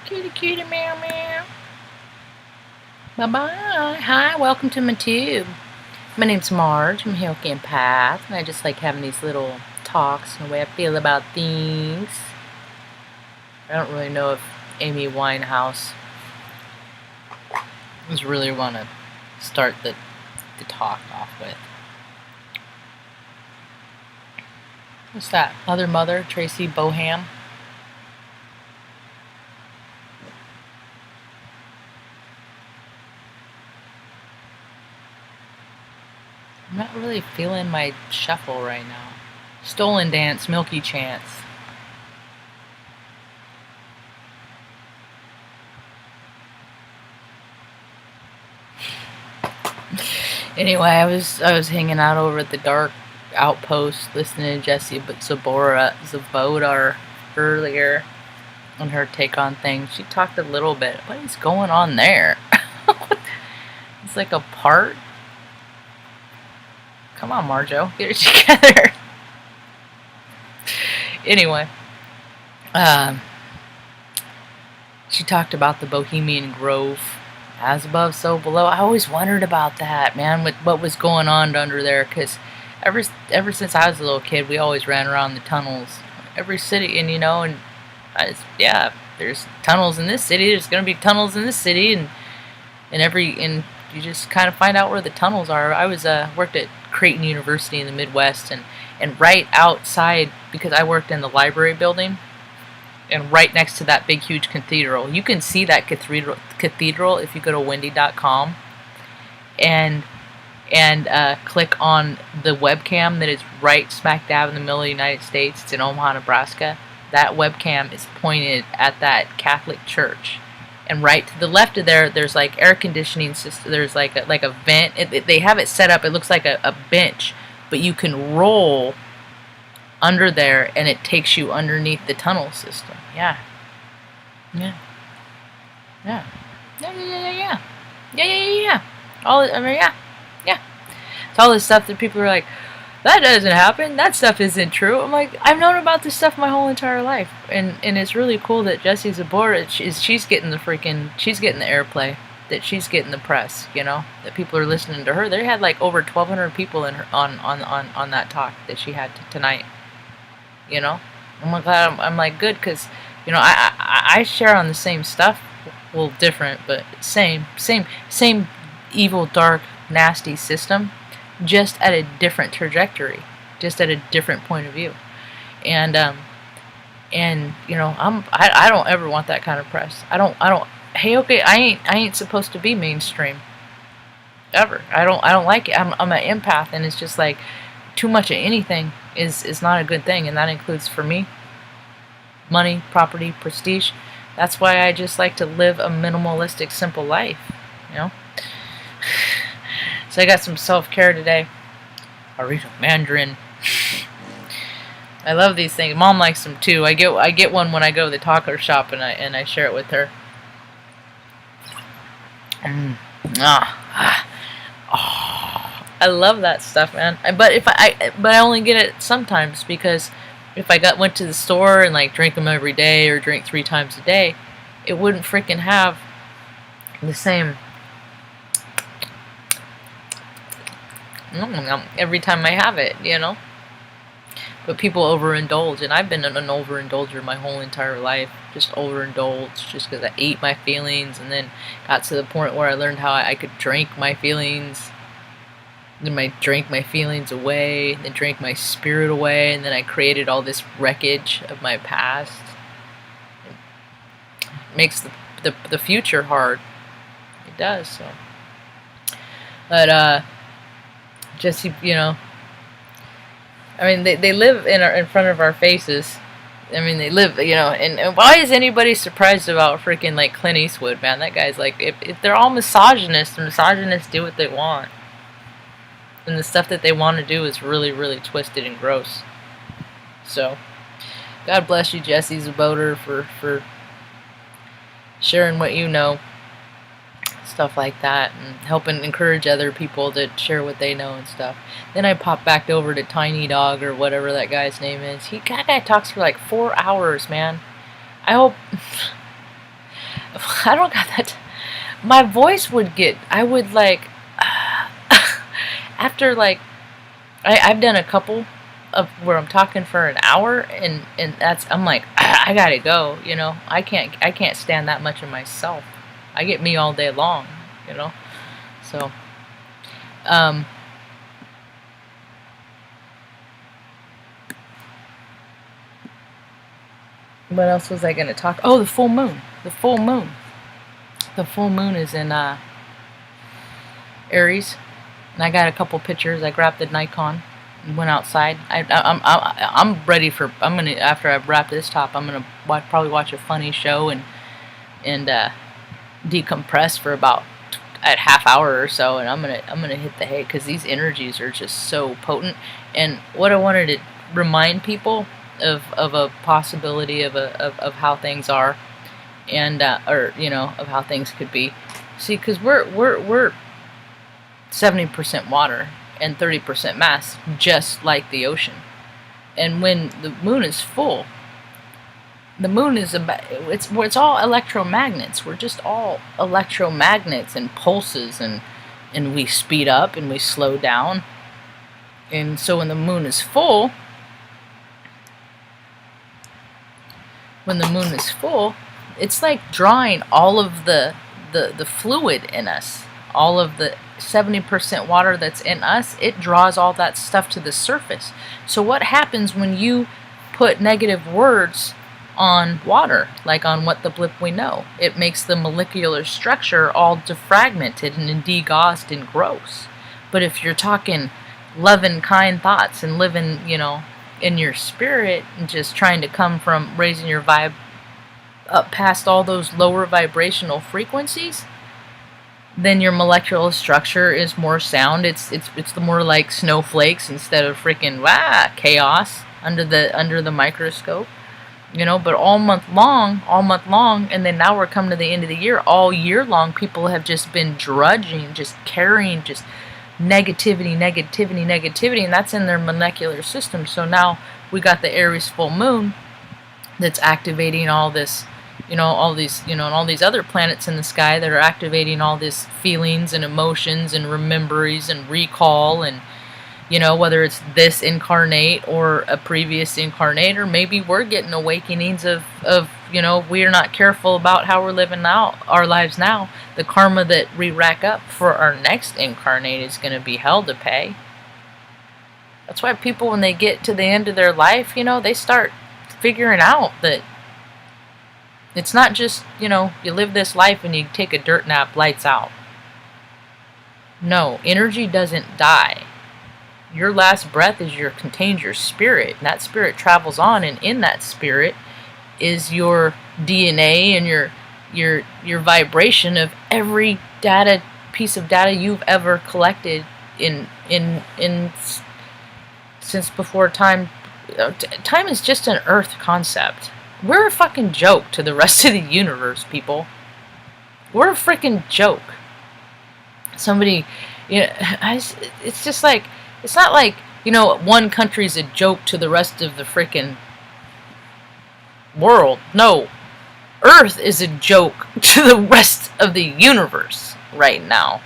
Kitty, kitty, meow, meow. Bye-bye. Hi, welcome to my tube. My name's Marge. I'm a Hilky Empath, and I just like having these little talks and the way I feel about things. I don't really know if Amy Winehouse is really want to start the talk off with. What's that? Mother, Tracy Boham. I'm not really feeling my shuffle right now. Stolen Dance, Milky Chance. Anyway, I was hanging out over at the Dark Outpost listening to Jessie Zabodar earlier on her take on things. She talked a little bit. What is going on there? It's like a part. Come on, Marjo, get it together. Anyway, she talked about the Bohemian Grove, as above, so below. I always wondered about that, man, with what was going on under there, because ever since I was a little kid, we always ran around the tunnels. Every city, and yeah, there's tunnels in this city. There's gonna be tunnels in this city, and you just kind of find out where the tunnels are. I was worked at Creighton University in the Midwest, and right outside, because I worked in the library building, and right next to that big huge cathedral. You can see that cathedral if you go to wendy.com and click on the webcam that is right smack dab in the middle of the United States. It's in Omaha, Nebraska. That webcam is pointed at that Catholic church. And right to the left of there, there's like air conditioning system. There's like a vent. They have it set up. It looks like a bench, but you can roll under there, and it takes you underneath the tunnel system. Yeah. Yeah. It's all this stuff that people are like, that doesn't happen. That stuff isn't true. I'm like, I've known about this stuff my whole entire life, and it's really cool that Jessie Zabora she's getting the airplay, that she's getting the press. That people are listening to her. They had like over 1,200 people in her on that talk that she had tonight. I'm like, good, because I share on the same stuff, well, different, but same evil, dark, nasty system, just at a different trajectory, just at a different point of view. And I don't ever want that kind of press. I don't hey, okay, I ain't supposed to be mainstream ever. I don't like it. I'm an empath, and it's just like too much of anything is not a good thing, and that includes, for me, money, property, prestige. That's why I just like to live a minimalistic, simple life, So I got some self-care today. I read a Mandarin. I love these things. Mom likes them too. I get one when I go to the taco shop, and I share it with her. I love that stuff, man. But I only get it sometimes, because if I went to the store and like drink them every day, or drink 3 times a day, it wouldn't freaking have the same every time I have it, But people overindulge, and I've been an overindulger my whole entire life. Just overindulged, just because I ate my feelings, and then got to the point where I learned how I could drink my feelings. Then I drank my feelings away, then drank my spirit away, and then I created all this wreckage of my past. It makes the future hard. It does, so. But, Jesse, I mean, they live in front of our faces. I mean, they live, and why is anybody surprised about freaking, like, Clint Eastwood, man? That guy's like, if they're all misogynists, the misogynists do what they want. And the stuff that they want to do is really, really twisted and gross. So, God bless you, Jessie Zabodar, for sharing what you know. Stuff like that, and helping encourage other people to share what they know and stuff. Then I pop back over to Tiny Dog, or whatever that guy's name is. That guy talks for like 4 hours, man. I I don't got that. My voice would get, I would like, after like, I've done a couple of where I'm talking for an hour, and that's, I'm like, I gotta go, you know. I can't stand that much of myself. I get me all day long, you know. So, um, what else was I gonna talk? Oh, the full moon. The full moon. The full moon is in Aries, and I got a couple pictures. I grabbed the Nikon and went outside. I'm ready for. I'm gonna, after I wrap this top, I'm gonna probably watch a funny show and decompress for about a half hour or so, and I'm gonna hit the hay, because these energies are just so potent. And what I wanted to remind people of a possibility of how things are, and or you know, of how things could be. See, because we're 70% water and 30% mass, just like the ocean. And when the moon is full, the moon is about, it's all electromagnets. We're just all electromagnets and pulses, and we speed up and we slow down. And so when the moon is full, it's like drawing all of the fluid in us, all of the 70% water that's in us. It draws all that stuff to the surface. So what happens when you put negative words on water, like on What the Blip We Know? It makes the molecular structure all defragmented and degaussed and gross. But if you're talking loving, kind thoughts and living, you know, in your spirit, and just trying to come from raising your vibe up past all those lower vibrational frequencies, then your molecular structure is more sound. It's the more like snowflakes instead of freaking chaos under the microscope, you know. But all month long, and then now we're coming to the end of the year. All year long, people have just been drudging, just carrying, just negativity, and that's in their molecular system. So now we got the Aries full moon that's activating all this, you know, all these, you know, and all these other planets in the sky that are activating all these feelings and emotions and rememberies and recall, and, you know, whether it's this incarnate or a previous incarnate, or maybe we're getting awakenings of you know, we're not careful about how we're living now, our lives now. The karma that we rack up for our next incarnate is going to be hell to pay. That's why people, when they get to the end of their life, you know, they start figuring out that it's not just, you know, you live this life and you take a dirt nap, lights out. No, energy doesn't die. Your last breath contains your spirit, and that spirit travels on, and in that spirit is your DNA and your vibration of every piece of data you've ever collected in since before time. Time is just an earth concept. We're a fucking joke to the rest of the universe, people. We're a freaking joke. Somebody, you know, it's just like, it's not like, you know, one country's a joke to the rest of the freaking world. No, Earth is a joke to the rest of the universe right now,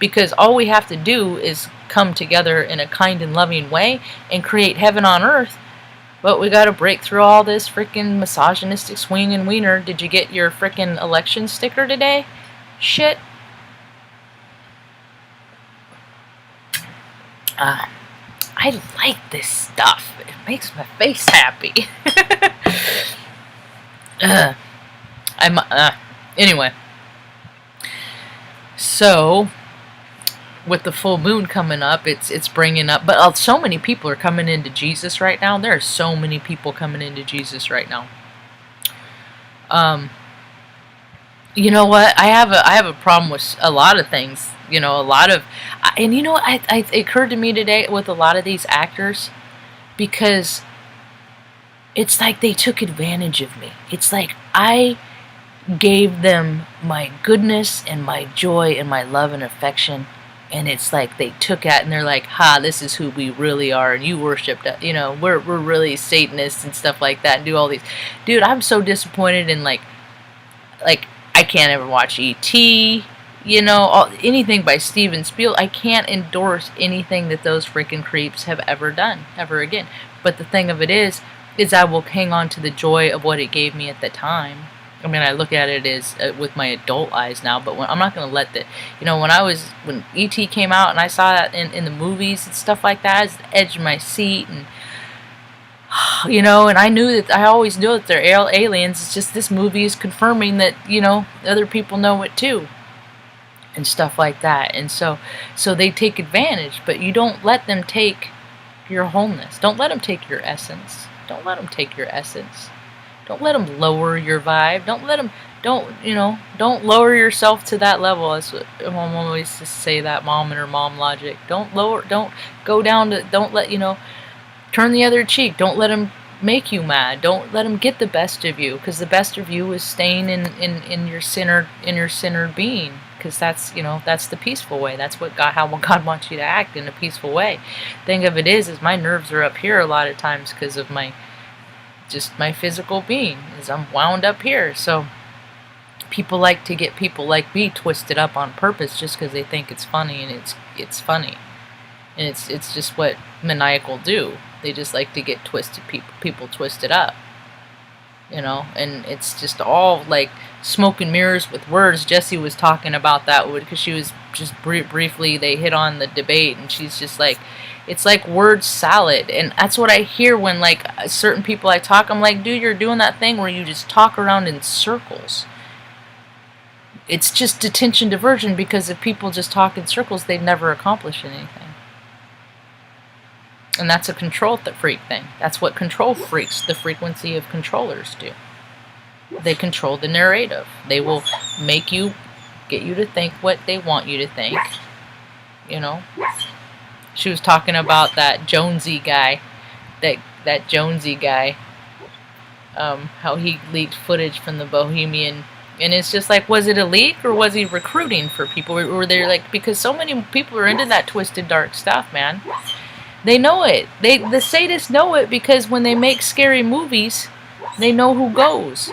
because all we have to do is come together in a kind and loving way and create heaven on earth. But we gotta break through all this freaking misogynistic swing and wiener. Did you get your freaking election sticker today? Shit. I like this stuff. It makes my face happy. Anyway. So, with the full moon coming up, it's bringing up, but so many people are coming into Jesus right now. There are so many people coming into Jesus right now. You know what? I have a problem with a lot of things. You know, and you know what? It occurred to me today with a lot of these actors, because it's like they took advantage of me. It's like I gave them my goodness and my joy and my love and affection, and it's like they took it and they're like, this is who we really are, and you worshipped, you know, we're really Satanists and stuff like that, and do all these. Dude, I'm so disappointed in like I can't ever watch E.T., you know, anything by Steven Spielberg. I can't endorse anything that those freaking creeps have ever done, ever again. But the thing of it is I will hang on to the joy of what it gave me at the time. I mean, I look at it as with my adult eyes now, but I'm not going to let the, you know, when E.T. came out and I saw that in the movies and stuff like that, I was at the edge of my seat, and you know, and I always knew that they're aliens. It's just this movie is confirming that, you know, other people know it too, and stuff like that. And so they take advantage, but you don't let them take your wholeness. Don't let them take your essence. Don't let them take your essence. Don't let them lower your vibe. Don't lower yourself to that level. That's what Mom always used to say, that mom and her mom logic. Don't go down to, don't let, you know, turn the other cheek. Don't let them make you mad. Don't let them get the best of you, because the best of you is staying in your centered being, because that's, you know, that's the peaceful way. That's what how God wants you to act, in a peaceful way. Thing of it is my nerves are up here a lot of times because of my physical being, is I'm wound up here. So people like to get people like me twisted up on purpose just because they think it's funny, and it's funny, and it's just what maniacal do. They just like to get people twisted up, you know, and it's just all like smoke and mirrors with words. Jessie was talking about that because she was just briefly, they hit on the debate, and she's just like, it's like word salad. And that's what I hear when, like, certain people I talk, I'm like, dude, you're doing that thing where you just talk around in circles. It's just attention diversion, because if people just talk in circles, they'd never accomplish anything. And that's a control freak thing. That's what control freaks, the frequency of controllers, do. They control the narrative. They will make you, get you to think what they want you to think, you know. She was talking about that Jonesy guy, how he leaked footage from the Bohemian, and it's just like, was it a leak, or was he recruiting for people? Or were they like, because so many people are into that twisted, dark stuff, man. They know it. The sadists know it, because when they make scary movies, they know who goes.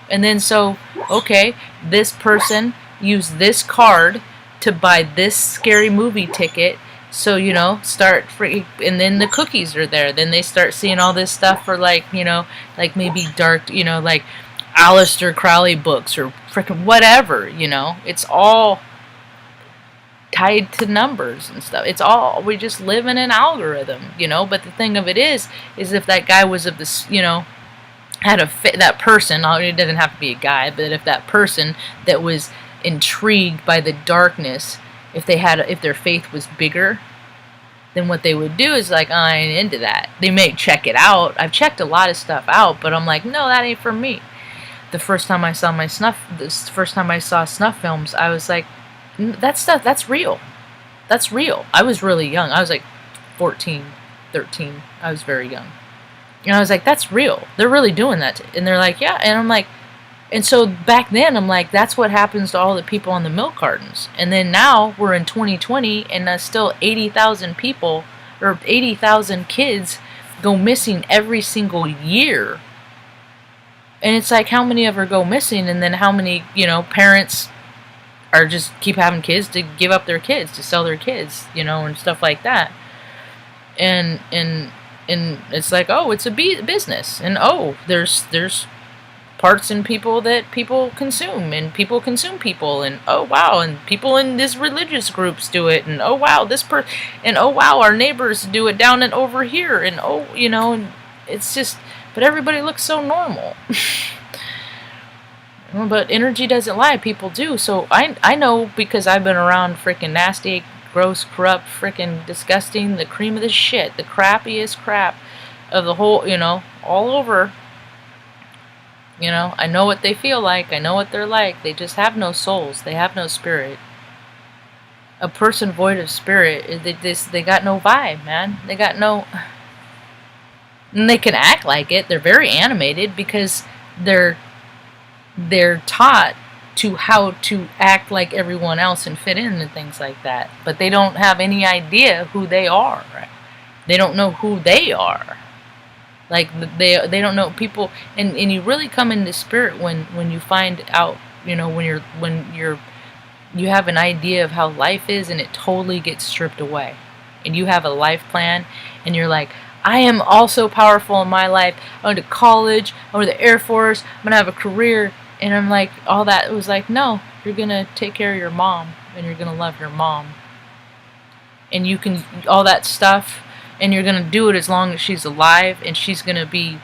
And then so, okay, this person used this card to buy this scary movie ticket. So, you know, and then the cookies are there. Then they start seeing all this stuff for, like, you know, like maybe dark, you know, like Aleister Crowley books or frickin' whatever, you know. It's all tied to numbers and stuff. It's all, we just live in an algorithm, you know. But the thing of it is if that guy was of this, you know, had that person, it doesn't have to be a guy, but if that person that was intrigued by the darkness, if their faith was bigger, then what they would do is like, I ain't into that. They may check it out. I've checked a lot of stuff out, but I'm like, no, that ain't for me. The first time I saw snuff films, I was like, that stuff, that's real. That's real. I was really young. I was like 14, 13. I was very young. And I was like, that's real. They're really doing that. And they're like, yeah. And I'm like, and so back then, I'm like, that's what happens to all the people on the milk cartons. And then now we're in 2020, and still 80,000 people, or 80,000 kids go missing every single year. And it's like, how many ever go missing? And then how many, you know, parents are just keep having kids to give up their kids, to sell their kids, you know, and stuff like that. And it's like, oh, it's a business. And oh, there's parts in people that people consume, and people consume people, and oh wow, and people in these religious groups do it, and oh wow, and oh wow, our neighbors do it down and over here, and oh, you know, and it's just, but everybody looks so normal. But energy doesn't lie, people do. So I know, because I've been around freaking nasty, gross, corrupt, freaking disgusting, the cream of the shit, the crappiest crap of the whole, you know, all over. You know, I know what they feel like. I know what they're like. They just have no souls. They have no spirit. A person void of spirit, they got no vibe, man. They got no... And they can act like it. They're very animated, because they're taught to how to act like everyone else and fit in and things like that. But they don't have any idea who they are. They don't know who they are. Like, they don't know people, and you really come into spirit when you find out you know, when you have an idea of how life is and it totally gets stripped away. And you have a life plan and you're like, I am also powerful in my life. I went to college, I went to the Air Force, I'm going to have a career. And I'm like, all that, it was like, no, you're going to take care of your mom and you're going to love your mom. And you can, all that stuff, and you're going to do it as long as she's alive and she's going to be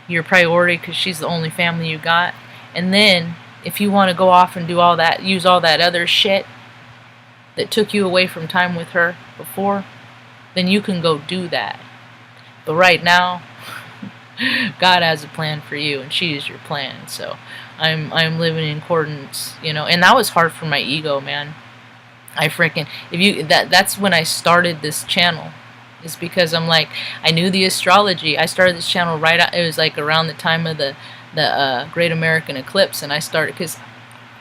your priority because she's the only family you got. And then, if you want to go off and do all that, use all that other shit that took you away from time with her before, then you can go do that. But right now, God has a plan for you, and she is your plan. So I'm living in accordance, you know. And that was hard for my ego, man. I freaking that's when I started this channel. Is because I'm like, I knew the astrology. I started this channel right out, it was like around the time of the Great American Eclipse, and I started because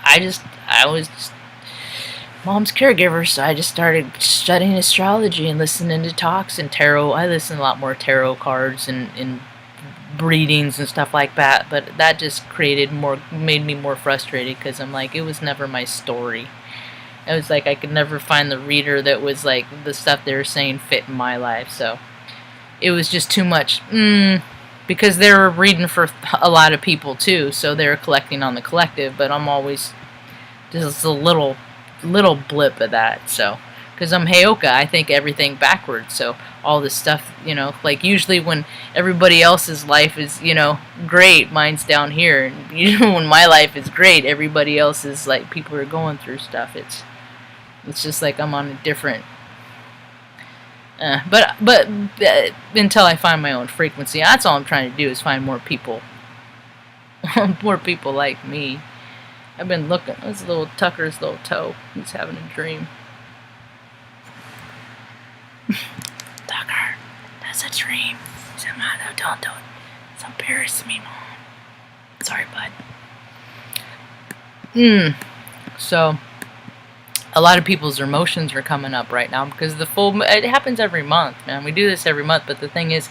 I was just mom's caregiver, so I just started studying astrology and listening to talks and tarot. I listen a lot more tarot cards and readings and stuff like that, but that just made me more frustrated because I'm like, it was never my story. It was like I could never find the reader that was like the stuff they were saying fit in my life, so it was just too much. Because they were reading for a lot of people too, so they were collecting on the collective, but I'm always just a little blip of that. So because I'm Heyoka, I think everything backwards, so all this stuff, you know, like usually when everybody else's life is, you know, great, mine's down here, and you know, when my life is great, everybody else is like, people are going through stuff. It's just like I'm on a different but until I find my own frequency, that's all I'm trying to do, is find more people more people like me. I've been looking. This little Tucker's little toe. He's having a dream. Tucker, that's a dream. No, don't. It's embarrassing me, Mom. Sorry, bud. So, a lot of people's emotions are coming up right now because it happens every month, man. We do this every month, but the thing is,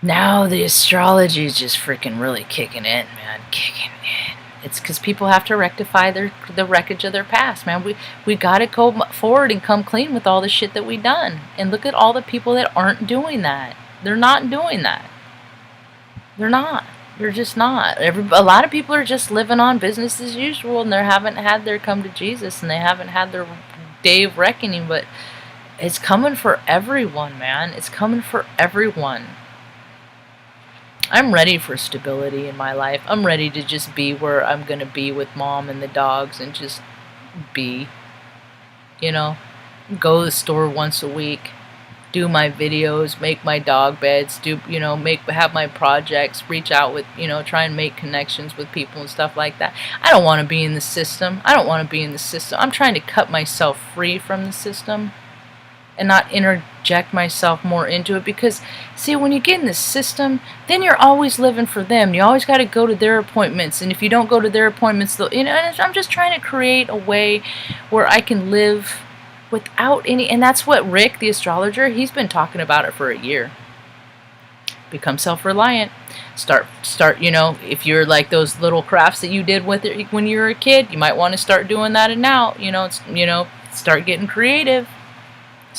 now the astrology is just freaking really kicking in, man. Kicking in. It's because people have to rectify the wreckage of their past, man. We got to go forward and come clean with all the shit that we've done. And look at all the people that aren't doing that. They're not doing that. They're not. They're just not. A lot of people are just living on business as usual, and they haven't had their come to Jesus, and they haven't had their day of reckoning. But it's coming for everyone, man. It's coming for everyone. I'm ready for stability in my life. I'm ready to just be where I'm going to be with Mom and the dogs and just be, you know, go to the store once a week, do my videos, make my dog beds, have my projects, reach out with, try and make connections with people and stuff like that. I don't want to be in the system. I'm trying to cut myself free from the system and not interject myself more into it, because see, when you get in the system, then you're always living for them. You always got to go to their appointments, and if you don't go to their appointments, I'm just trying to create a way where I can live without any, and that's what Rick, the astrologer, he's been talking about it for a year. Become self-reliant. Start, if you're like those little crafts that you did with it when you were a kid, you might want to start doing that and now, start getting creative.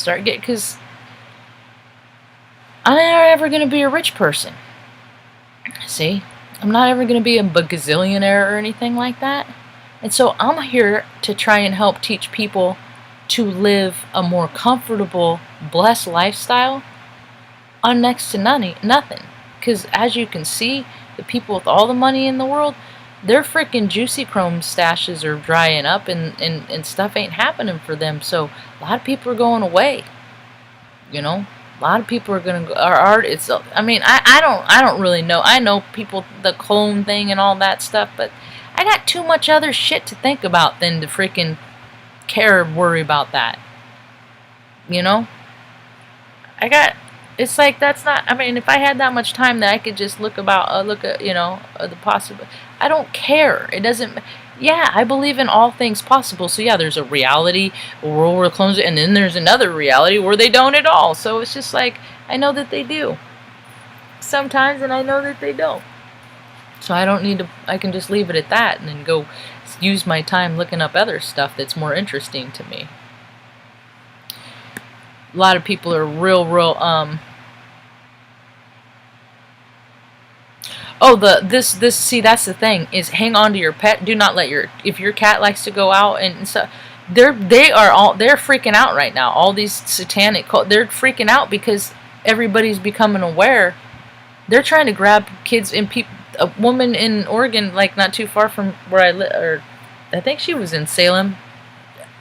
Because I'm not ever going to be a rich person. See? I'm not ever going to be a gazillionaire or anything like that. And so I'm here to try and help teach people to live a more comfortable, blessed lifestyle on next to nothing. Because as you can see, the people with all the money in the world, their freaking juicy chrome stashes are drying up, and stuff ain't happening for them. So a lot of people are going away. A lot of people are gonna go. I don't really know. I know people, the clone thing and all that stuff, but I got too much other shit to think about than to freaking care and worry about that. It's like, that's not, if I had that much time that I could just look at, the possible, I don't care. It doesn't, yeah, I believe in all things possible. So yeah, there's a reality, a world where clones, and then there's another reality where they don't at all. So it's just like, I know that they do sometimes, and I know that they don't. So I don't need to, I can just leave it at that and then go use my time looking up other stuff that's more interesting to me. A lot of people are real oh, this see, that's the thing, is hang on to your pet. Do not let if your cat likes to go out and stuff, they're freaking out right now. All these satanic they're freaking out because everybody's becoming aware. They're trying to grab kids and people. A woman in Oregon, like not too far from where I live, or I think she was in Salem.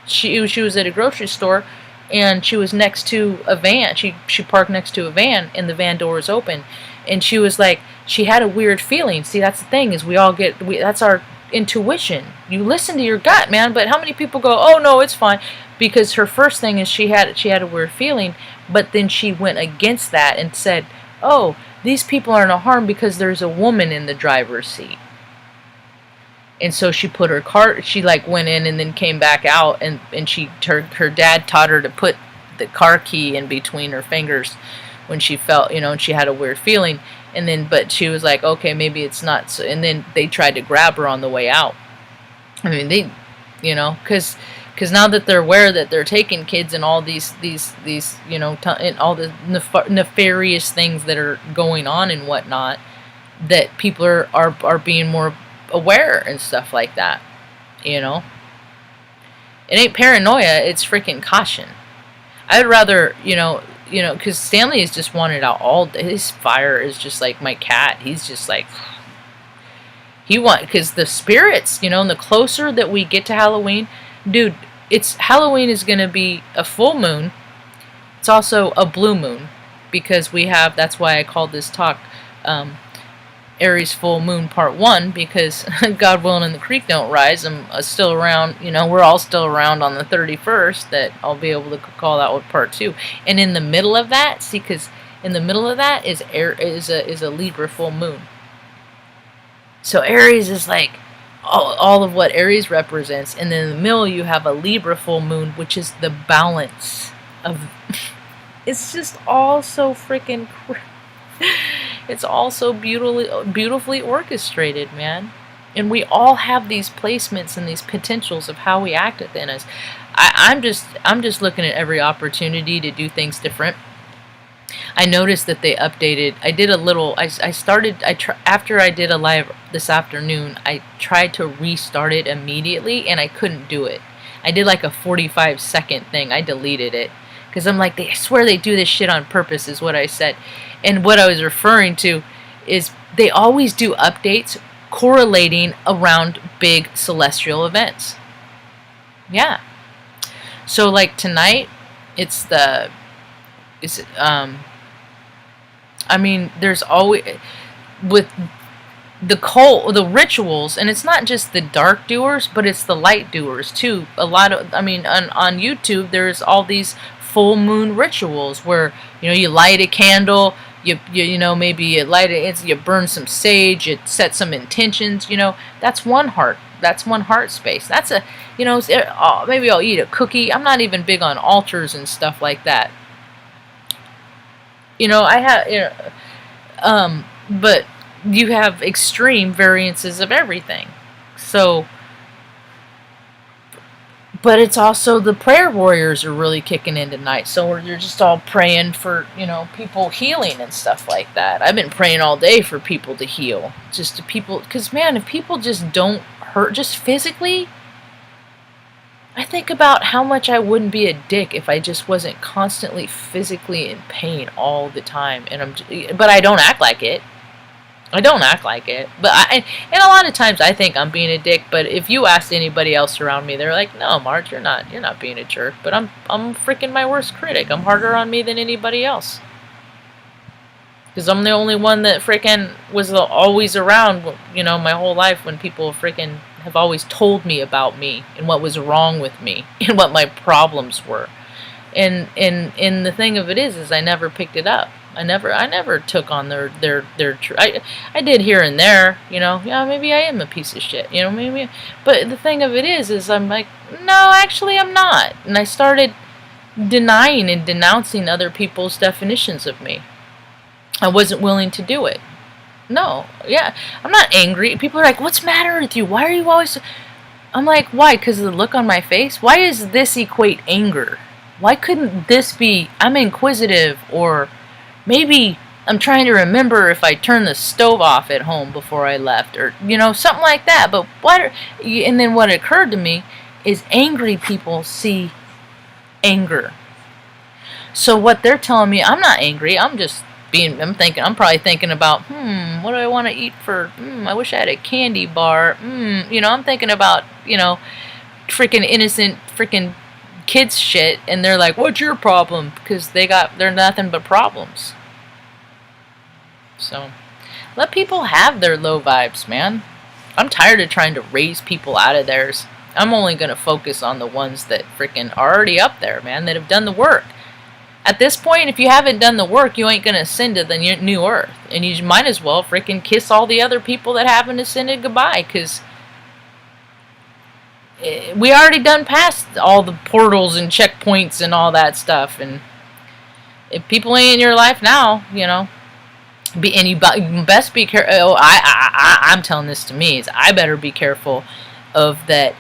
She was at a grocery store, and she was next to a van. She parked next to a van, and the van door was open, and she was like, she had a weird feeling. See, that's the thing, is that's our intuition. You listen to your gut, man. But how many people go, oh no, it's fine? Because her first thing is she had a weird feeling, but then she went against that and said, oh, these people are no harm because there's a woman in the driver's seat. And so she put her car, she like went in and then came back out, and her dad taught her to put the car key in between her fingers when she felt, and she had a weird feeling. And then, but she was like, okay, maybe it's not. So, and then they tried to grab her on the way out. I mean, they, because now that they're aware that they're taking kids and all these and all the nefarious things that are going on and whatnot, that people are being more aware and stuff like that. It ain't paranoia, it's freaking caution. I'd rather, because Stanley has just wanted out all day. His fire is just like my cat. He's just like, because the spirits, and the closer that we get to Halloween, dude, Halloween is going to be a full moon. It's also a blue moon, because that's why I called this talk, Aries full moon part 1, because God willing and the creek don't rise. I'm still around, we're all still around on the 31st, that I'll be able to call that with part 2. And in the middle of that, see, because in the middle of that is a Libra full moon. So Aries is like all of what Aries represents, and then in the middle you have a Libra full moon, which is the balance of. It's just all so freaking. It's all so beautifully orchestrated, man. And we all have these placements and these potentials of how we act within us. I'm just looking at every opportunity to do things different. I noticed that they updated. I did a little. After I did a live this afternoon, I tried to restart it immediately, and I couldn't do it. I did like a 45-second thing. I deleted it because I'm like, I swear they do this shit on purpose, is what I said. And what I was referring to is they always do updates correlating around big celestial events. Yeah. So like tonight, there's always, with the rituals, and it's not just the dark doers, but it's the light doers too. On YouTube, there's all these full moon rituals where, you light a candle, maybe you light it, you burn some sage, you set some intentions, that's one heart. That's one heart space. That's a, maybe I'll eat a cookie. I'm not even big on altars and stuff like that. But you have extreme variances of everything. So, but it's also the prayer warriors are really kicking in tonight. So you're just all praying for, people healing and stuff like that. I've been praying all day for people to heal. Just to people, because man, if people just don't hurt, just physically, I think about how much I wouldn't be a dick if I just wasn't constantly physically in pain all the time. But I don't act like it. But and a lot of times I think I'm being a dick. But if you asked anybody else around me, they're like, "No, Marge, you're not being a jerk." But I'm freaking my worst critic. I'm harder on me than anybody else. Because I'm the only one that freaking was always around, my whole life, when people freaking have always told me about me and what was wrong with me and what my problems were. And the thing of it is I never picked it up. I never took on their I did here and there, yeah, maybe I am a piece of shit, maybe. But the thing of it is I'm like, no, actually I'm not. And I started denying and denouncing other people's definitions of me. I wasn't willing to do it. No, yeah, I'm not angry. People are like, "What's the matter with you? Why are you always?" I'm like, "Why? Because of the look on my face. Why does this equate anger? Why couldn't this be I'm inquisitive, or maybe I'm trying to remember if I turned the stove off at home before I left, or something like that." But what? And then what occurred to me is angry people see anger. So what they're telling me, I'm not angry. I'm probably thinking about, what do I want to eat for, I wish I had a candy bar. I'm thinking about, freaking innocent freaking kids shit. And they're like, what's your problem? Because they're nothing but problems. So let people have their low vibes, man. I'm tired of trying to raise people out of theirs. I'm only going to focus on the ones that freaking are already up there, man, that have done the work. At this point, if you haven't done the work, you ain't going to ascend to the new earth. And you might as well freaking kiss all the other people that haven't ascended goodbye, because we already done past all the portals and checkpoints and all that stuff. And if people ain't in your life now, and you best be careful. Oh, I'm telling this to me, is I better be careful of that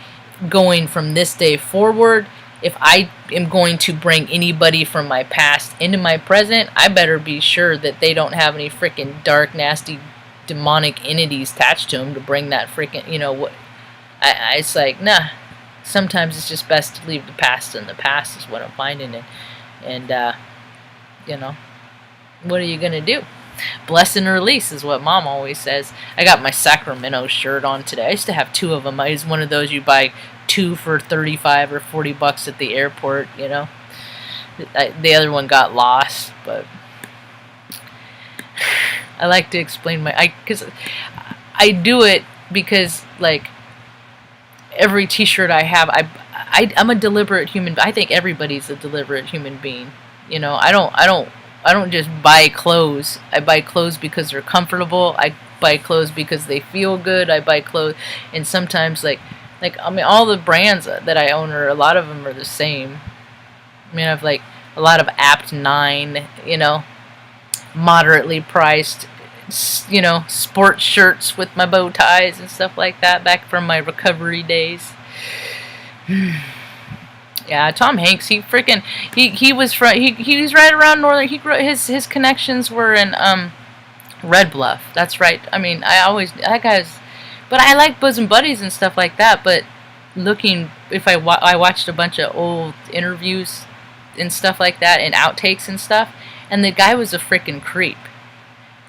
going from this day forward. If I am going to bring anybody from my past into my present, I better be sure that they don't have any freaking dark, nasty, demonic entities attached to them to bring that freaking, what. It's like, nah. Sometimes it's just best to leave the past in the past, is what I'm finding. And what are you going to do? Bless and release is what Mom always says. I got my Sacramento shirt on today. I used to have two of them. I was one of those you buy two for $35 or $40 at the airport, The other one got lost, but I like to explain because I do it because, like, every t-shirt I have, I'm a deliberate human. I think everybody's a deliberate human being. I don't just buy clothes. I buy clothes because they're comfortable. I buy clothes because they feel good. I buy clothes, and sometimes all the brands that I own a lot of them are the same. I have like a lot of Apt 9, moderately priced, sports shirts with my bow ties and stuff like that back from my recovery days. Yeah, Tom Hanks. He was right around Northern. His connections were in Red Bluff. That's right. That guy's. But I like Bosom Buddies and stuff like that. But I watched a bunch of old interviews and stuff like that, and outtakes and stuff, and the guy was a freaking creep.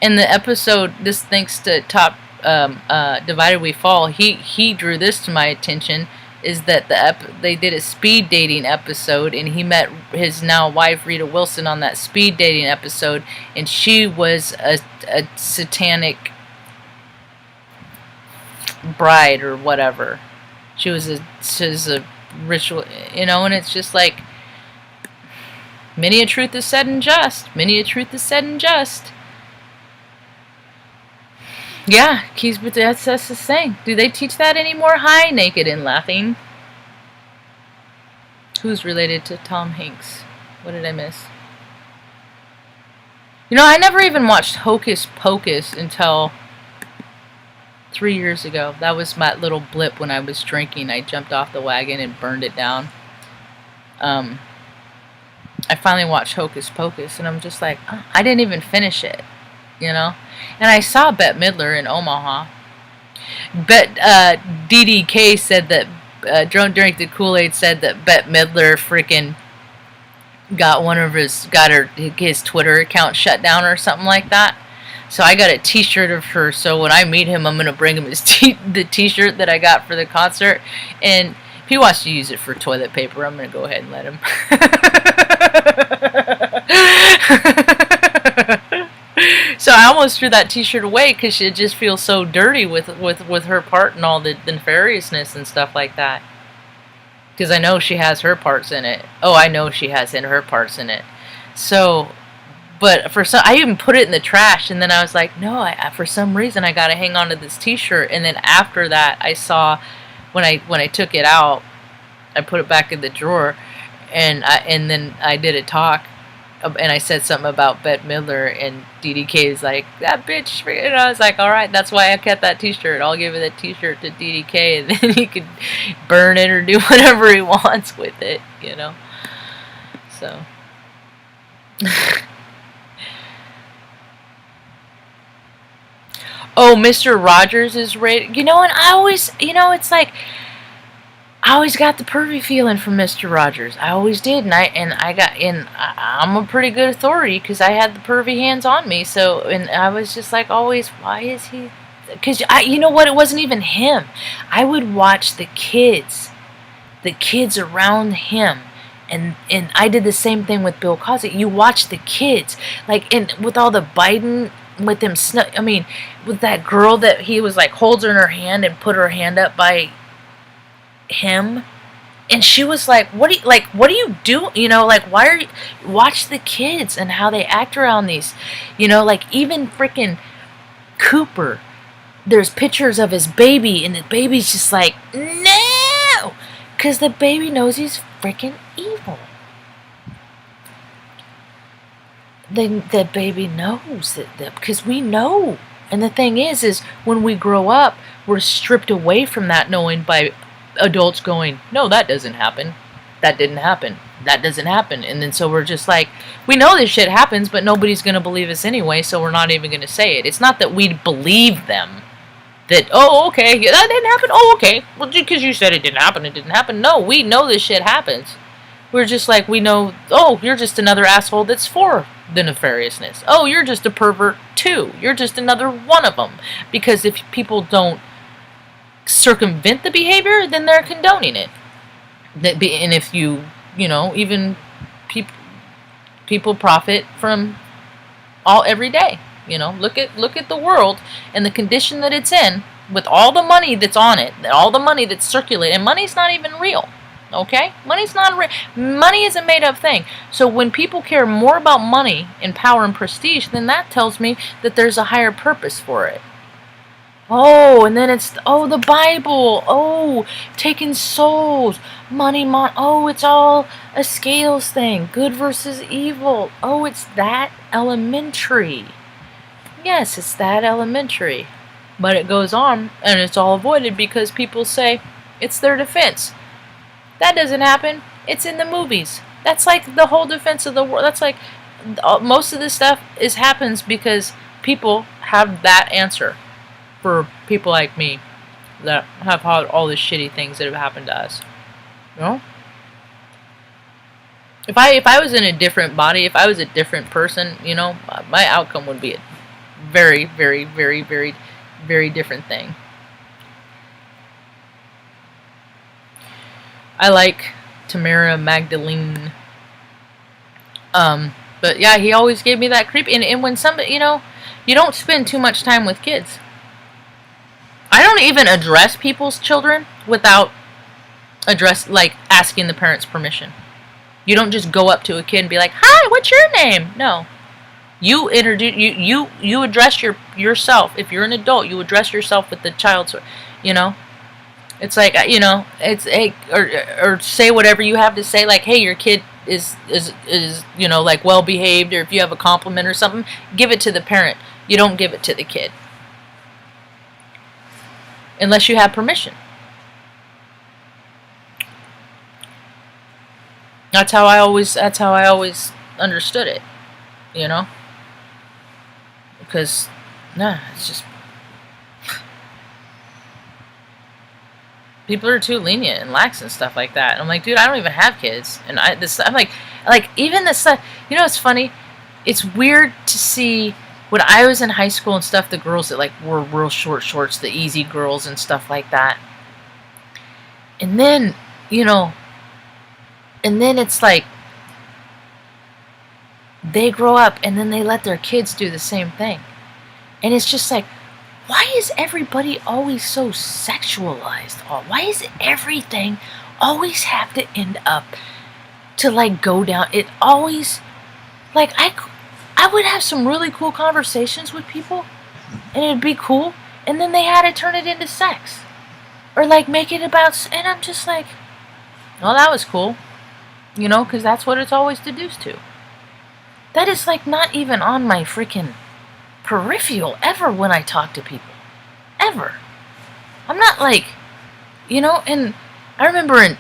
In the episode, this thanks to Top Divided We Fall, he drew this to my attention. Is that they did a speed dating episode, and he met his now wife Rita Wilson on that speed dating episode, and she was a satanic bride or whatever. She was a ritual, and it's just like, many a truth is said and just. Many a truth is said and just. Yeah, keys, but that's the thing. Do they teach that anymore? Hi, Naked and Laughing. Who's related to Tom Hanks? What did I miss? I never even watched Hocus Pocus until 3 years ago. That was my little blip when I was drinking. I jumped off the wagon and burned it down. I finally watched Hocus Pocus, and I'm just like, oh, I didn't even finish it. And I saw Bette Midler in Omaha. DDK said that Drunk Drink the Kool-Aid said that Bette Midler freaking got his Twitter account shut down or something like that. So I got a t-shirt of her, so when I meet him, I'm going to bring him the t-shirt that I got for the concert, and if he wants to use it for toilet paper, I'm going to go ahead and let him. So I almost threw that t-shirt away because it just feels so dirty with her part and all the nefariousness and stuff like that. Because I know she has her parts in it. Oh, I know she has her parts in it. So, but I even put it in the trash, and then I was like, no, for some reason I got to hang on to this t-shirt. And then after that, I saw when I took it out, I put it back in the drawer, and then I did a talk. and I said something about Bette Midler, and DDK is like, that bitch, and I was like, all right, that's why I kept that t-shirt. I'll give it that t-shirt to DDK, and then he could burn it or do whatever he wants with it, you know. So oh, Mr. Rogers is rated, you know, and I always, you know, it's like I always got the pervy feeling from Mr. Rogers. I always did, and I'm a pretty good authority because I had the pervy hands on me. So, and I was just like, always, why is he? Because you know what? It wasn't even him. I would watch the kids around him, and I did the same thing with Bill Cosby. You watch the kids, like, and with all the Biden. With him, I mean, with that girl that he was like holds her in her hand and put her hand up by him, and she was like, what do you do, you know, like, why are you, watch the kids and how they act around these, you know, like, even freaking Cooper, there's pictures of his baby, and the baby's just like, no, because the baby knows he's freaking evil. The baby knows that because we know. And the thing is when we grow up, we're stripped away from that knowing by adults going, no, that doesn't happen. That didn't happen. That doesn't happen. And then so we're just like, we know this shit happens, but nobody's going to believe us anyway, so we're not even going to say it. It's not that we believe them. That, oh, okay, yeah, that didn't happen. Oh, okay. Well, because you said it didn't happen, it didn't happen. No, we know this shit happens. We're just like, we know, oh, you're just another asshole that's for the nefariousness. Oh, you're just a pervert too. You're just another one of them. Because if people don't circumvent the behavior, then they're condoning it. And if you know, even people profit from every day. You know, look at the world and the condition that it's in with all the money that's on it, all the money that's circulating, and money's not even real. Okay? Money's not money is a made-up thing. So when people care more about money and power and prestige, then that tells me that there's a higher purpose for it. Oh, and then it's, oh, the Bible. Oh, taking souls. Money, oh, it's all a scales thing. Good versus evil. Oh, it's that elementary. Yes, it's that elementary. But it goes on, and it's all avoided because people say it's their defense. That doesn't happen. It's in the movies. That's like the whole defense of the world. That's like most of this stuff happens because people have that answer for people like me that have had all the shitty things that have happened to us. You know? If I was in a different body, if I was a different person, you know, my outcome would be a very, very, very, very, very different thing. I like Tamara Magdalene. But yeah, he always gave me that creep. And when somebody, you know, you don't spend too much time with kids. I don't even address people's children without like asking the parents' permission. You don't just go up to a kid and be like, "Hi, what's your name?" No. You introduce you address yourself. If you're an adult, you address yourself with the child's, you know. It's like, you know, it's or say whatever you have to say, like, hey, your kid is you know, like, well behaved, or if you have a compliment or something, give it to the parent. You don't give it to the kid unless you have permission. That's how I always understood it, you know, because it's just people are too lenient and lax and stuff like that. And I'm like, dude, I don't even have kids. And I'm like even this stuff, you know, it's funny. It's weird to see when I was in high school and stuff, the girls that like wore real short shorts, the easy girls and stuff like that. And then, you know, and then it's like they grow up and then they let their kids do the same thing. And it's just like, why is everybody always so sexualized? Why is everything always have to end up to like go down? It always, like, I would have some really cool conversations with people and it'd be cool, and then they had to turn it into sex or like make it about, and I'm just like, well, that was cool, you know, because that's what it's always deduced to. That is like not even on my freaking peripheral ever when I talk to people. Ever. I'm not like, and I remember in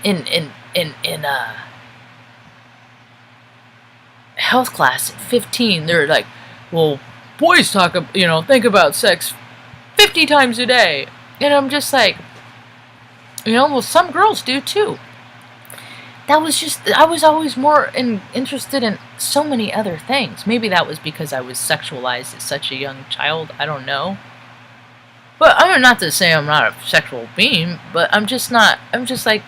health class at 15, they're like, well, boys talk, think about sex 50 times a day. And I'm just like, well, some girls do too. That was just, I was always more interested in so many other things. Maybe that was because I was sexualized as such a young child. I don't know. But I'm not to say I'm not a sexual being, but I'm just like,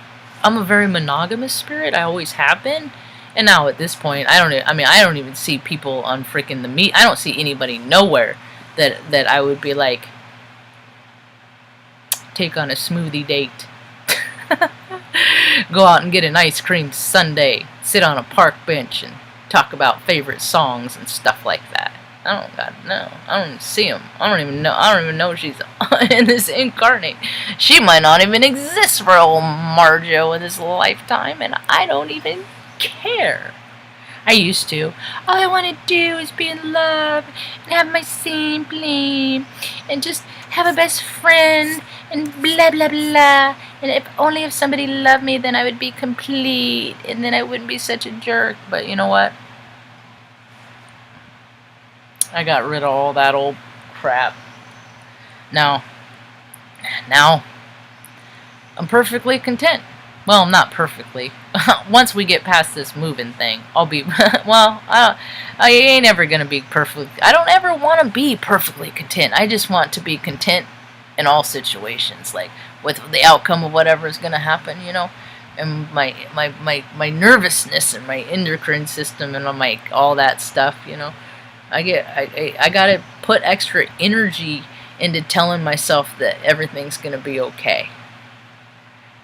I'm a very monogamous spirit. I always have been. And now at this point, I don't even see people on freaking the meet. I don't see anybody nowhere that I would be like, take on a smoothie date. Go out and get an ice cream sundae, sit on a park bench and talk about favorite songs and stuff like that. I don't even see them. I don't even know she's in this incarnate. She might not even exist for old Marge in this lifetime, and I don't even care. I used to. All I want to do is be in love and have my same blame and just have a best friend and blah blah blah. And if somebody loved me, then I would be complete, and then I wouldn't be such a jerk. But you know what? I got rid of all that old crap. Now I'm perfectly content. Well, not perfectly. Once we get past this moving thing, I'll be, well, I ain't ever going to be perfect. I don't ever want to be perfectly content. I just want to be content in all situations, like with the outcome of whatever is going to happen, and my nervousness and my endocrine system and all that stuff, I got to put extra energy into telling myself that everything's going to be okay.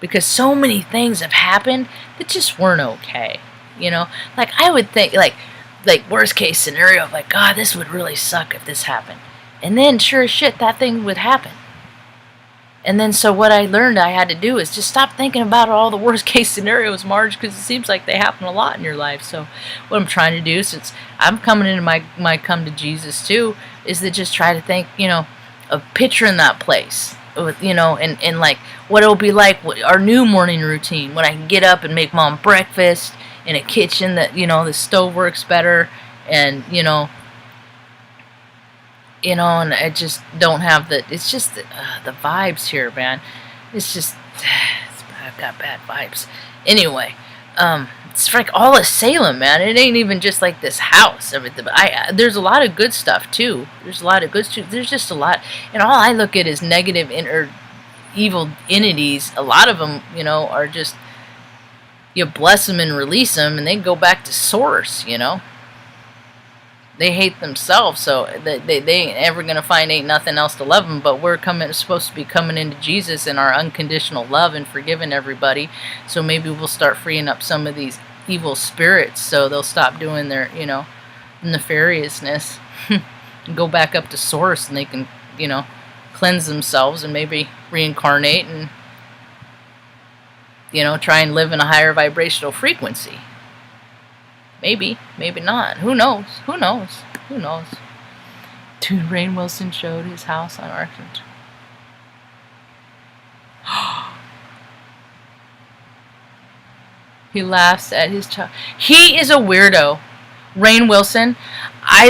Because so many things have happened that just weren't okay, Like, I would think, like worst case scenario, like, God, this would really suck if this happened. And then, sure as shit, that thing would happen. And then, so what I learned I had to do is just stop thinking about all the worst case scenarios, Marge, because it seems like they happen a lot in your life. So what I'm trying to do, since I'm coming into my come to Jesus too, is to just try to think, of picturing that place. With, and like what it'll be like, our new morning routine, when I can get up and make Mom breakfast in a kitchen that, the stove works better, and, and I just don't have it's just the vibes here, man. It's just, I've got bad vibes. Anyway, it's like all of Salem, man. It ain't even just like this house. There's a lot of good stuff too. There's just a lot, and all I look at is negative or evil entities. A lot of them, are just, you bless them and release them, and they go back to source. They hate themselves, so they ain't ever gonna find ain't nothing else to love them. But we're supposed to be coming into Jesus and our unconditional love and forgiving everybody. So maybe we'll start freeing up some of these evil spirits, so they'll stop doing their, nefariousness, and go back up to source, and they can, cleanse themselves and maybe reincarnate and, try and live in a higher vibrational frequency. Maybe not. Who knows? Dude, Rainn Wilson showed his house on Arkansas. He laughs at his child. He is a weirdo. Rainn Wilson. I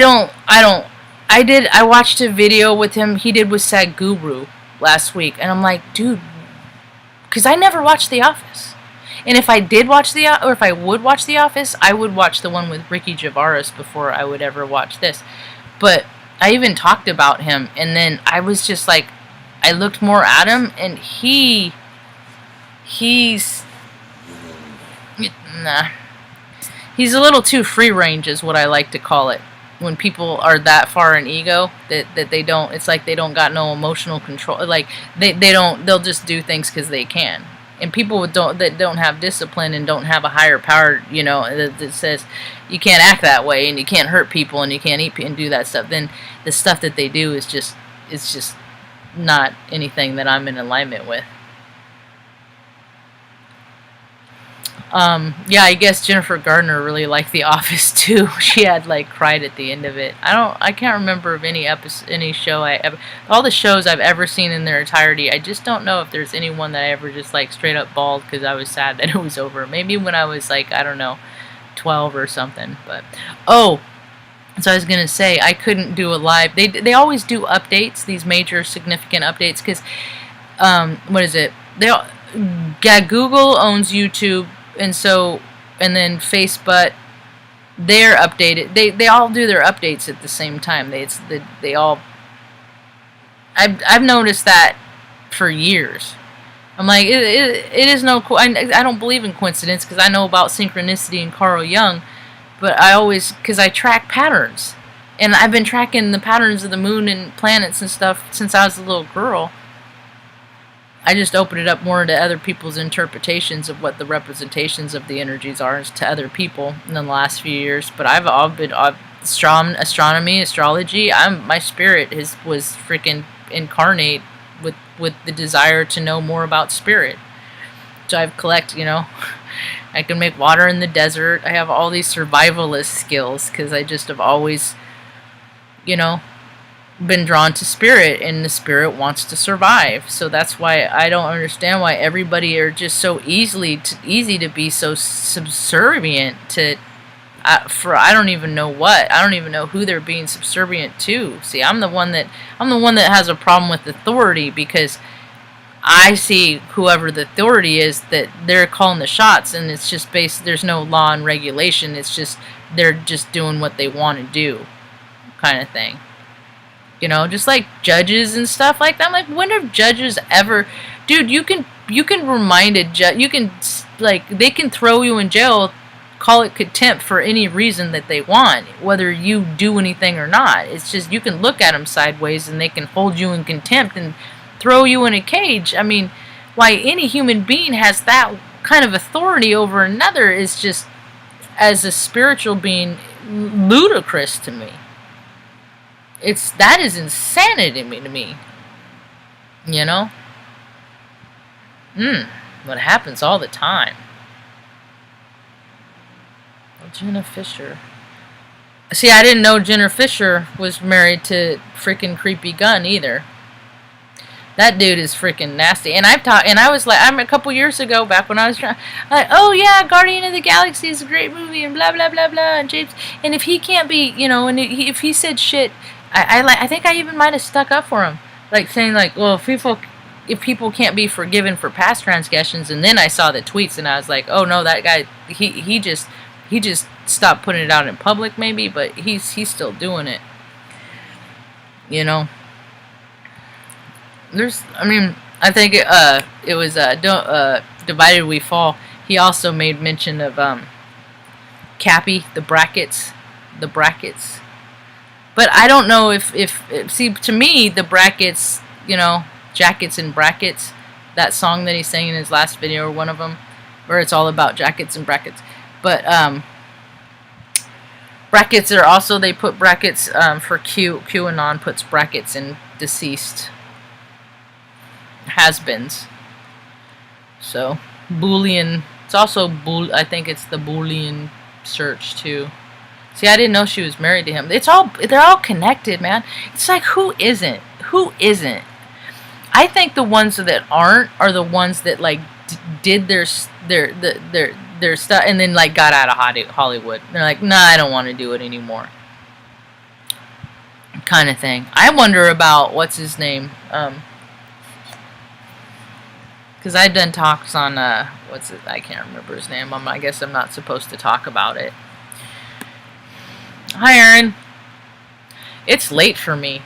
watched a video with him he did with Sadhguru last week, and I'm like, dude, because I never watched The Office. And if I did watch if I would watch The Office, I would watch the one with Ricky Gervais before I would ever watch this. But I even talked about him, and then I was just like, I looked more at him, and he's a little too free range, is what I like to call it. When people are that far in ego that they don't, it's like they don't got no emotional control. Like they'll just do things because they can. And people that don't have discipline and don't have a higher power, that says you can't act that way and you can't hurt people and you can't eat and do that stuff, then the stuff that they do is just not anything that I'm in alignment with. Yeah, I guess Jennifer Gardner really liked The Office too. She had like cried at the end of it. I can't remember of any episode, any show I ever, all the shows I've ever seen in their entirety. I just don't know if there's any one that I ever just like straight up bawled because I was sad that it was over. Maybe when I was like, I don't know, 12 or something. But oh, so I was gonna say I couldn't do a live. They always do updates, these major significant updates, because what is it? Yeah, Google owns YouTube, and so and then Facebook, they're updated. They all do their updates at the same time. They all. I've noticed that for years. I'm like, it is no. I don't believe in coincidence because I know about synchronicity and Carl Jung, but I always, because I track patterns, and I've been tracking the patterns of the moon and planets and stuff since I was a little girl. I just open it up more to other people's interpretations of what the representations of the energies are to other people in the last few years. But I've been astronomy, astrology. My spirit was freaking incarnate with the desire to know more about spirit. So I've I can make water in the desert. I have all these survivalist skills because I just have always, been drawn to spirit, and the spirit wants to survive. So that's why I don't understand why everybody are just so easy to be so subservient to for I don't even know what. I don't even know who they're being subservient to. See, I'm the one that has a problem with authority, because I see whoever the authority is that they're calling the shots, and it's just there's no law and regulation. It's just they're just doing what they want to do, kind of thing. Just like judges and stuff like that. I'm like, when have judges ever, dude? You can remind a judge. You can they can throw you in jail, call it contempt for any reason that they want, whether you do anything or not. It's just you can look at them sideways and they can hold you in contempt and throw you in a cage. I mean, why any human being has that kind of authority over another is just, as a spiritual being, ludicrous to me. That is insanity to me. What happens all the time. Well, Jenna Fisher. See, I didn't know Jenna Fisher was married to freaking Creepy Gunn either. That dude is freaking nasty. And I was like, a couple years ago, back when I was trying, like, oh yeah, Guardian of the Galaxy is a great movie, and blah blah blah blah, and James, and if he can't be, if he said shit, I think I even might have stuck up for him, like saying like, well, if people can't be forgiven for past transgressions, and then I saw the tweets and I was like, oh no, that guy, he just stopped putting it out in public maybe, but he's still doing it. I think it was Divided We Fall. He also made mention of Cappy, the brackets. But I don't know if see, to me, the brackets, jackets and brackets, that song that he sang in his last video, or one of them, where it's all about jackets and brackets. But brackets are also, they put brackets for QAnon puts brackets in deceased has-beens. So Boolean, it's also I think it's the Boolean search too. See, I didn't know she was married to him. They're all connected, man. It's like, who isn't? I think the ones that aren't are the ones that like did their stuff and then like got out of Hollywood. They're like, nah, I don't want to do it anymore, kind of thing. I wonder about what's his name, because I've done talks on I can't remember his name. I guess I'm not supposed to talk about it. Hi, Aaron. It's late for me.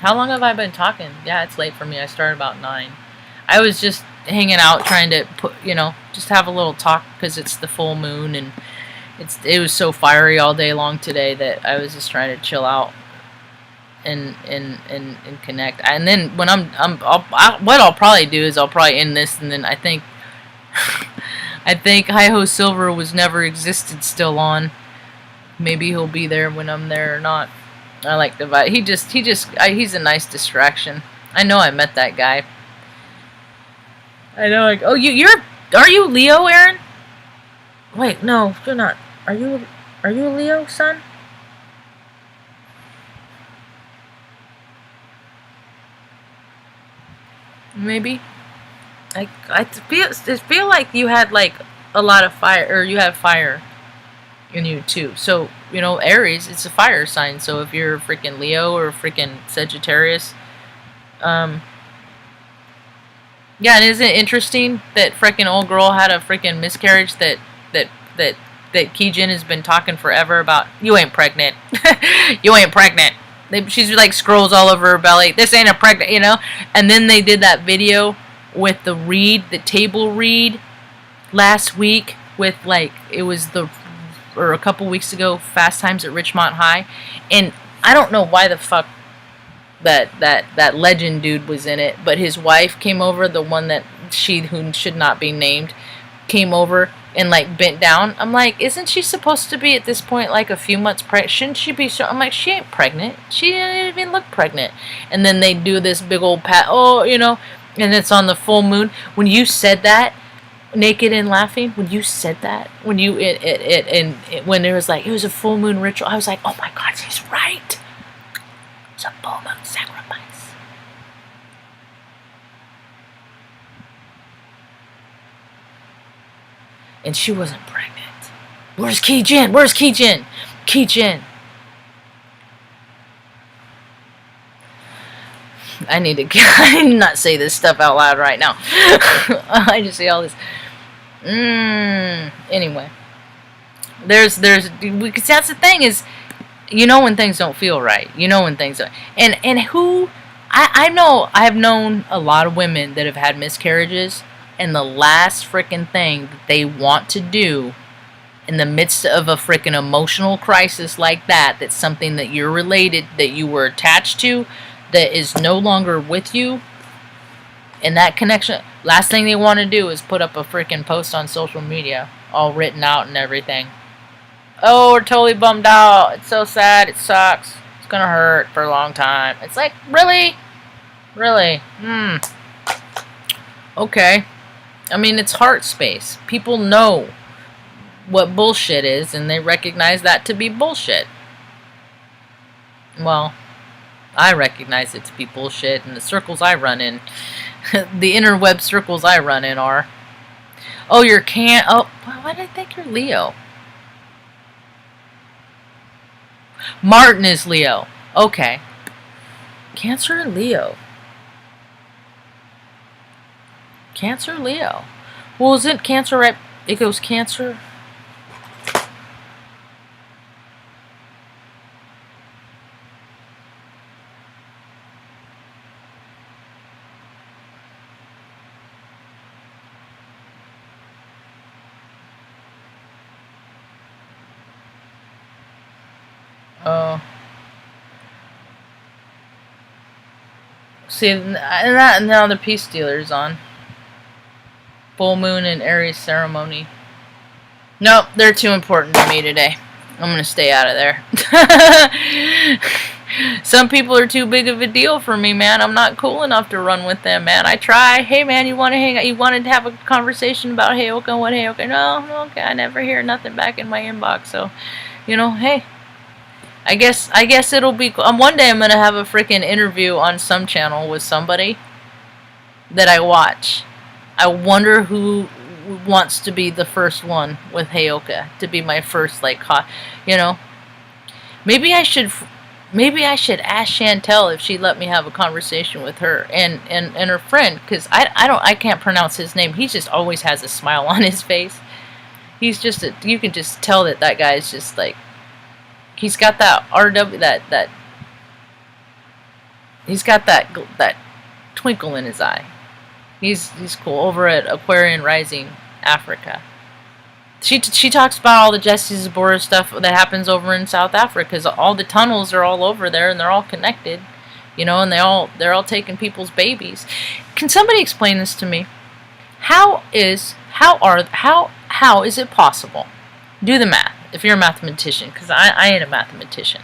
How long have I been talking? Yeah, it's late for me. I started about 9. I was just hanging out, trying to just have a little talk, because it's the full moon, and it was so fiery all day long today that I was just trying to chill out and connect. And then when what I'll probably do is I'll probably end this, and then I think Hi Ho Silver was never existed still on. Maybe he'll be there when I'm there or not. I like the vibe. He's a nice distraction. I know I met that guy. I know, like, oh, are you Leo, Aaron? Wait, no, you're not. Are you a Leo, son? Maybe. I feel like you had like a lot of fire, or you have fire in you too. So, you know, Aries, it's a fire sign. So if you're a freaking Leo or a freaking Sagittarius, um, yeah, and isn't it interesting that freaking old girl had a freaking miscarriage that that that Keijin has been talking forever about? You ain't pregnant. You ain't pregnant. She's like scrolls all over her belly. This ain't a pregnant, you know. And then they did that video with the table read last week with like it was or a couple weeks ago, Fast Times at Richmond High, and I don't know why the fuck that legend dude was in it, but his wife came over, the one that who should not be named, came over and like bent down. I'm like, isn't she supposed to be at this point like a few months pregnant? Shouldn't she be? So I'm like, she ain't pregnant. She didn't even look pregnant. And then they do this big old pat. Oh, you know, and it's on the full moon. When you said that, naked and laughing, when you said that, when you when it was like it was a full moon ritual, I was like, oh my God, she's right. It's a full moon sacrifice. And she wasn't pregnant. Where's Keijin? Where's Keijin? Keijin. I need to not say this stuff out loud right now. I just say all this. Anyway, that's the thing is, you know when things don't feel right. You know when things don't. And who, I know, I have known a lot of women that have had miscarriages, and the last freaking thing that they want to do in the midst of a freaking emotional crisis like that, that's something that you're related, that you were attached to, that is no longer with you, and that connection, last thing they want to do is put up a freaking post on social media, all written out and everything. Oh, we're totally bummed out. It's so sad. It sucks. It's gonna hurt for a long time. It's like, really? Really? Okay. I mean, it's heart space. People know what bullshit is, and they recognize that to be bullshit. Well, I recognize it to be bullshit, and the circles I run in, the interweb circles I run in are, oh, you're oh, why did I think you're Leo? Martin is Leo. Okay. Cancer and Leo. Cancer, Leo. Well, isn't Cancer right? It goes Cancer. Oh. See, and now the peace dealer's on. Full moon and Aries ceremony. Nope, they're too important to me today. I'm gonna stay out of there. Some people are too big of a deal for me, man. I'm not cool enough to run with them, man. I try. Hey, man, you want to hang out? You wanted to have a conversation about Heyoka and what Heyoka? No, okay. I never hear nothing back in my inbox. So, you know, hey. I guess it'll be. One day I'm gonna have a freaking interview on some channel with somebody that I watch. I wonder who wants to be the first one with Heyoka, to be my first, like, you know. Maybe I should ask Chantel if she'd let me have a conversation with her and her friend, because I can't pronounce his name. He just always has a smile on his face. He's just you can just tell that guy is just like, he's got that he's got that twinkle in his eye. He's cool. Over at Aquarian Rising Africa, she talks about all the Jesse Zabora stuff that happens over in South Africa, because all the tunnels are all over there and they're all connected, you know, and they're all taking people's babies. Can somebody explain this to me? How is it possible? Do the math if you're a mathematician, because I ain't a mathematician.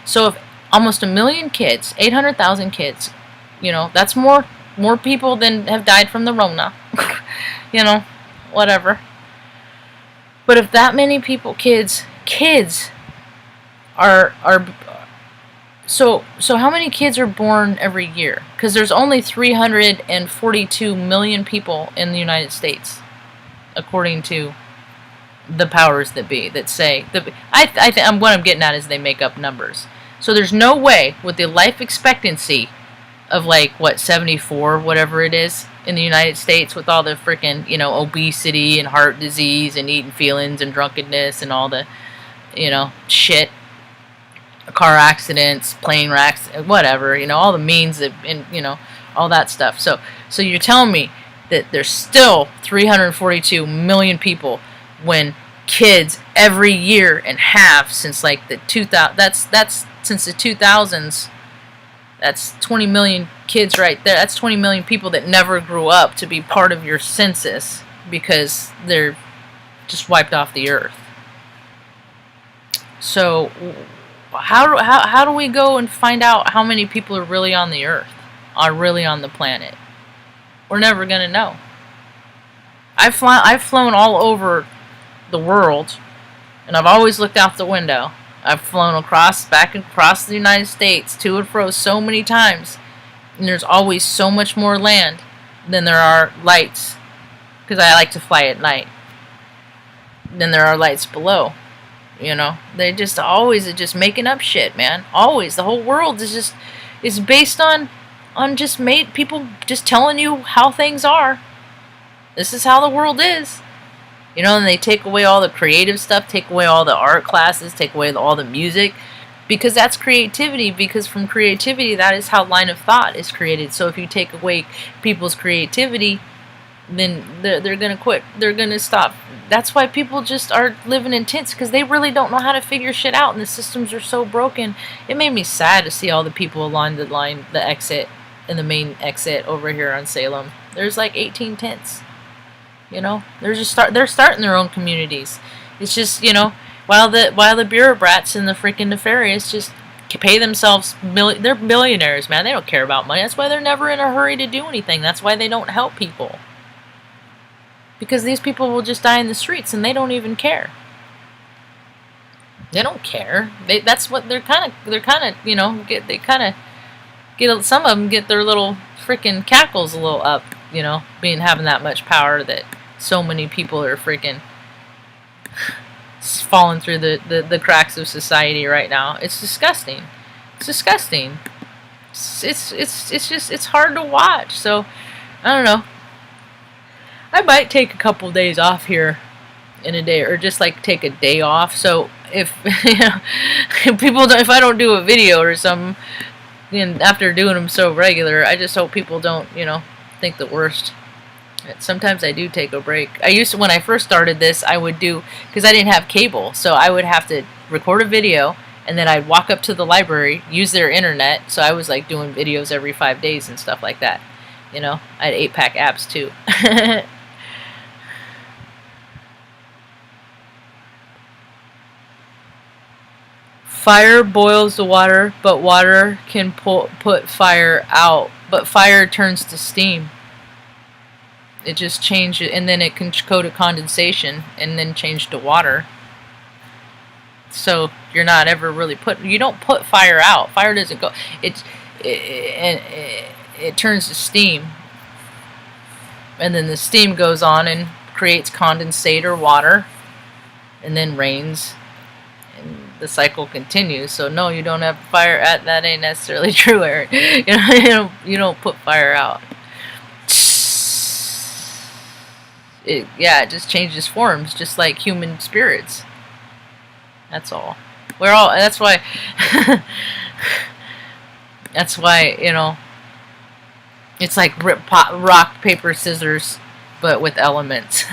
So if almost 1 million kids, 800,000 kids, you know, that's more people than have died from the Rona. You know, whatever. But if that many people, kids are so how many kids are born every year? Because there's only 342 million people in the United States, according to the powers that be, that say what I'm getting at is they make up numbers. So there's no way with the life expectancy of like what 74, whatever it is, in the United States, with all the freaking obesity and heart disease and eating feelings and drunkenness and all the shit, car accidents, plane wrecks, whatever, all the means that, and all that stuff. So you're telling me that there's still 342 million people, when kids every year and have since like the 2000, that's since the 2000s, that's 20 million kids right there. That's 20 million people that never grew up to be part of your census because they're just wiped off the earth. So how do we go and find out how many people are really on the earth, are really on the planet? We're never going to know. I've flown all over the world, and I've always looked out the window. I've flown back across the United States, to and fro so many times, and there's always so much more land than there are lights, because I like to fly at night, than there are lights below. They just always are just making up shit, man. Always. The whole world is based on just people just telling you how things are. This is how the world is. And they take away all the creative stuff, take away all the art classes, take away all the music, because that's creativity, because from creativity, that is how line of thought is created. So if you take away people's creativity, then they're going to quit. They're going to stop. That's why people just are living in tents, because they really don't know how to figure shit out, and the systems are so broken. It made me sad to see all the people along the exit, and the main exit over here on Salem. There's like 18 tents. They're starting their own communities. It's just, while the bureaucrats and the freaking nefarious just pay themselves, they're billionaires, man. They don't care about money. That's why they're never in a hurry to do anything. That's why they don't help people. Because these people will just die in the streets, and they don't even care. They don't care. That's what they're kind of, get some of them get their little freaking cackles a little up, having that much power, that so many people are freaking falling through the cracks of society right now. It's disgusting. It's disgusting. It's hard to watch. So I don't know. I might take a couple days off here in a day, or just like take a day off. So if if I don't do a video or something, and after doing them so regular, I just hope people don't think the worst. Sometimes I do take a break. When I first started this, I would do, because I didn't have cable, so I would have to record a video, and then I'd walk up to the library, use their internet, so I was like doing videos every 5 days and stuff like that. I had 8-pack abs too. Fire boils the water, but water can put fire out. But fire turns to steam. It just changes, and then it can go to condensation, and then change to water. So you're not ever really you don't put fire out. Fire doesn't go. It turns to steam, and then the steam goes on and creates condensate or water, and then rains. The cycle continues. So no, you don't have fire at. That ain't necessarily true, Eric. You don't put fire out. It just changes forms, just like human spirits. That's all. That's why. That's why it's like rock, paper, scissors, but with elements.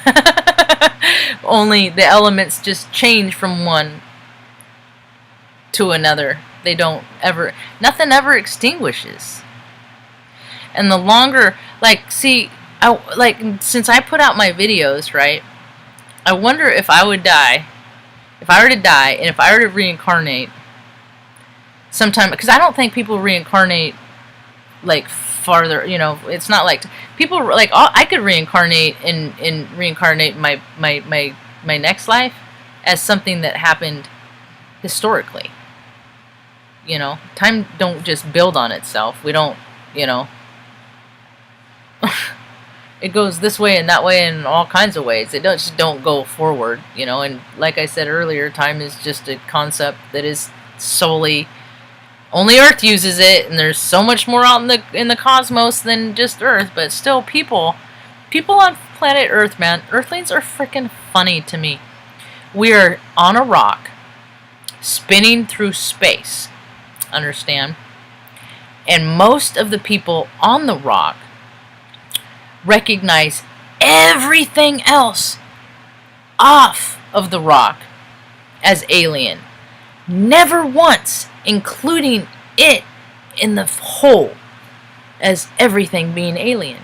Only the elements just change from one to another. They don't ever, nothing ever extinguishes. And the longer, since I put out my videos, right, I wonder if I would die, if I were to die, and if I were to reincarnate sometime, because I don't think people reincarnate farther, it's not like people I could reincarnate and reincarnate my my next life as something that happened historically. You know, time don't just build on itself. We don't, you know, it goes this way and that way in all kinds of ways. It just don't go forward, you know. And like I said earlier, time is just a concept that is solely only Earth uses it, and there's so much more out in the cosmos than just Earth. But still, people on planet Earth, man, Earthlings are freaking funny to me. We are on a rock, spinning through space. Understand? And most of the people on the rock recognize everything else off of the rock as alien. Never once including it in the whole as everything being alien.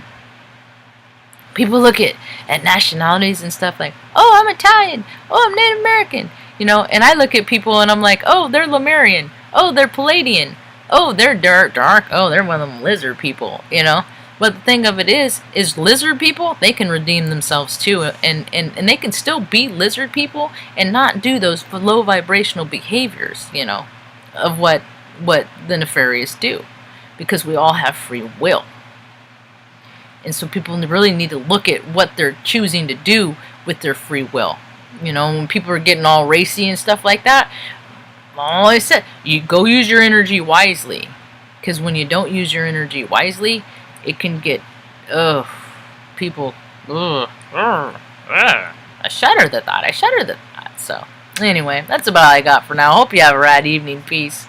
People look at nationalities and stuff like, oh, I'm Italian, oh, I'm Native American, you know, and I look at people and I'm like, oh, they're Lemurian, oh, they're Palladian, oh, they're dark, oh, they're one of them lizard people, you know. But the thing of it is lizard people, they can redeem themselves too, and they can still be lizard people and not do those low vibrational behaviors, you know, of what the nefarious do, because we all have free will. And so people really need to look at what they're choosing to do with their free will. You know, when people are getting all racy and stuff like that, all I said, you go use your energy wisely, because when you don't use your energy wisely, it can get, people, I shudder at the thought. So, anyway, that's about all I got for now. Hope you have a rad evening. Peace.